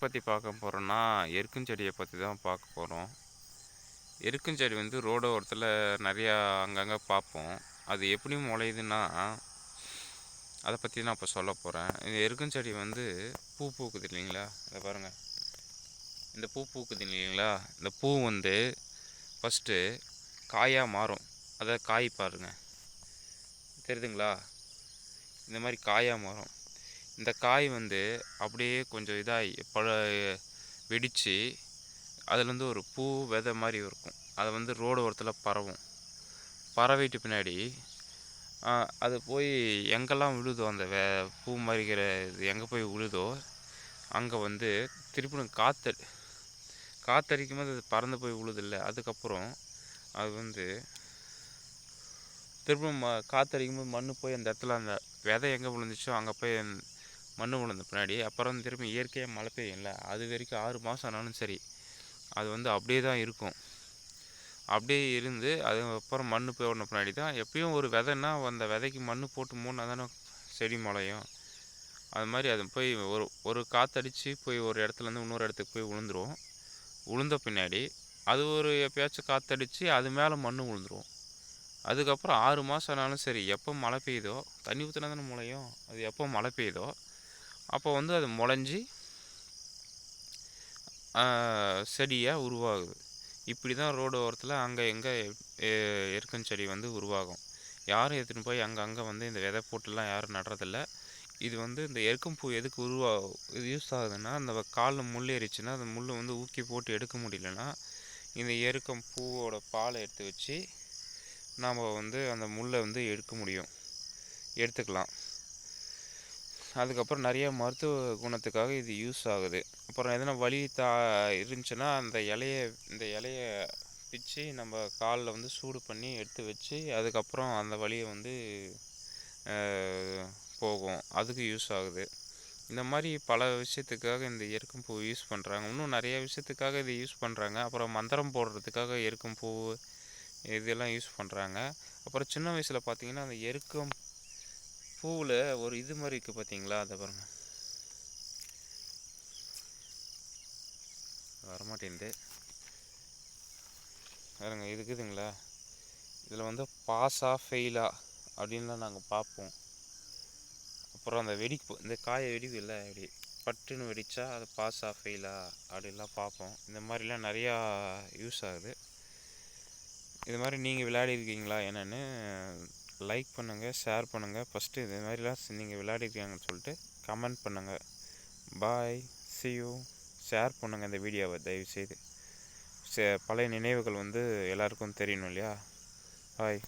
பற்றி பார்க்க போகிறோன்னா எருக்கஞ்செடியை பற்றி தான் பார்க்க போகிறோம். எருக்கஞ்செடி வந்து ரோடு ஓரத்தில் நிறையா அங்கங்கே பார்ப்போம். அது எப்படி முளையுதுன்னா அதை பற்றி நான் இப்போ சொல்ல போகிறேன். இந்த எருக்கஞ்செடி வந்து பூ பூக்குது இல்லைங்களா, இதை பாருங்கள். இந்த பூ பூக்குது இல்லைங்களா, இந்த பூ வந்து ஃபஸ்ட்டு காயாக மாறும். அதை காய் பாருங்கள், தெரியுதுங்களா? இந்த மாதிரி காயாக மாறும். இந்த காய் வந்து அப்படியே கொஞ்சம் இதாகி வெடித்து அதுலேருந்து ஒரு பூ விதை மாதிரி இருக்கும். அதை வந்து ரோடு ஓரத்தில் பரவும். பரவிட்டு பின்னாடி அது போய் எங்கெல்லாம் விழுதோ, அந்த பூ மாதிரிக்கிற இது எங்கே போய் விழுதோ அங்கே வந்து திருப்பியும் காற்றடிக்கும் போது அது பறந்து போய் விழுதில்ல. அதுக்கப்புறம் அது வந்து திருப்பியும் காற்றடிக்கும் போது மண் போய் அந்த இடத்துல அந்த விதை எங்கே விழுந்துச்சோ அங்கே போய் மண் விழுந்த பின்னாடி அப்புறம் திரும்பி இயற்கையாக மழை பெய்யும்ல, அது வரைக்கும் 6 மாதம் ஆனாலும் சரி அது வந்து அப்படியே தான் இருக்கும். அப்படியே இருந்து அதுக்கப்புறம் மண் போன பின்னாடி தான் எப்பயும் ஒரு விதைன்னா அந்த விதைக்கு மண் போட்டு மூணா தானே செடி முளையும். அது மாதிரி அது போய் ஒரு காற்றடிச்சு போய் ஒரு இடத்துலேருந்து இன்னொரு இடத்துக்கு போய் விழுந்துரும். விழுந்த பின்னாடி அது ஒரு எப்பயாச்சும் காற்றடிச்சு அது மேலே மண் விழுந்துரும். அதுக்கப்புறம் 6 மாதம் ஆனாலும் சரி, எப்போ மழை பெய்யுதோ, தண்ணி ஊற்றினா தானே முளையும், அது எப்போ மழை பெய்யுதோ அப்போ வந்து அது முளைஞ்சி செடியாக உருவாகுது. இப்படி தான் ரோடு ஓரத்தில் அங்கே எங்கே எருக்கஞ்செடி வந்து உருவாகும். யாரும் எடுத்துன்னு போய் அங்கே வந்து இந்த விதை போட்டுலாம் யாரும் நடுறதில்ல. இது வந்து இந்த எருக்கம்பூ எதுக்கு இது யூஸ் ஆகுதுன்னா, அந்த காலில் முள் ஏறிச்சுன்னா அந்த முள் வந்து ஊக்கி போட்டு எடுக்க முடியலன்னா இந்த எருக்கம்பூவோட பாலை எடுத்து வச்சு நாம் வந்து அந்த முள்ளை வந்து எடுத்துக்கலாம். அதுக்கப்புறம் நிறைய மருத்துவ குணத்துக்காக இது யூஸ் ஆகுது. அப்புறம் எதனா வலி இருந்துச்சுன்னா இந்த இலையை பிச்சு நம்ம காலில் வந்து சூடு பண்ணி எடுத்து வச்சு அதுக்கப்புறம் அந்த வலியை வந்து போகும். அதுக்கு யூஸ் ஆகுது. இந்த மாதிரி பல விஷயத்துக்காக இந்த எருக்கம்பூ யூஸ் பண்ணுறாங்க. இன்னும் நிறைய விஷயத்துக்காக இதை யூஸ் பண்ணுறாங்க. அப்புறம் மந்திரம் போடுறதுக்காக எருக்கம்பூ இதெல்லாம் யூஸ் பண்ணுறாங்க. அப்புறம் சின்ன வயசில் பார்த்திங்கன்னா அந்த எருக்கம் பூவில் ஒரு இது மாதிரி இருக்குது பார்த்தீங்களா, அதை பாருங்கள், வரமாட்டேங்குது பாருங்க, இருக்குதுங்களா? இதில் வந்து பாஸா ஃபெயிலா அப்படின்லாம் நாங்கள் பார்ப்போம். அப்புறம் அந்த இந்த காயை வெடிவில்லை, இப்படி பட்டுன்னு வெடித்தா அது பாஸா ஃபெயிலா அப்படின்லாம் பார்ப்போம். இந்த மாதிரிலாம் நிறையா யூஸ் ஆகுது. இது மாதிரி நீங்கள் விளையாடிருக்கீங்களா என்னென்னு லைக் பண்ணுங்கள், ஷேர் பண்ணுங்கள். ஃபஸ்ட்டு இது மாதிரிலாம் நீங்கள் விளையாடிருக்கீங்கன்னு சொல்லிட்டு கமெண்ட் பண்ணுங்கள். பாய், see you. ஷேர் பண்ணுங்கள் இந்த வீடியோவை தயவுசெய்து. பழைய நினைவுகள் வந்து எல்லாருக்கும் தெரியணும் இல்லையா? பாய்.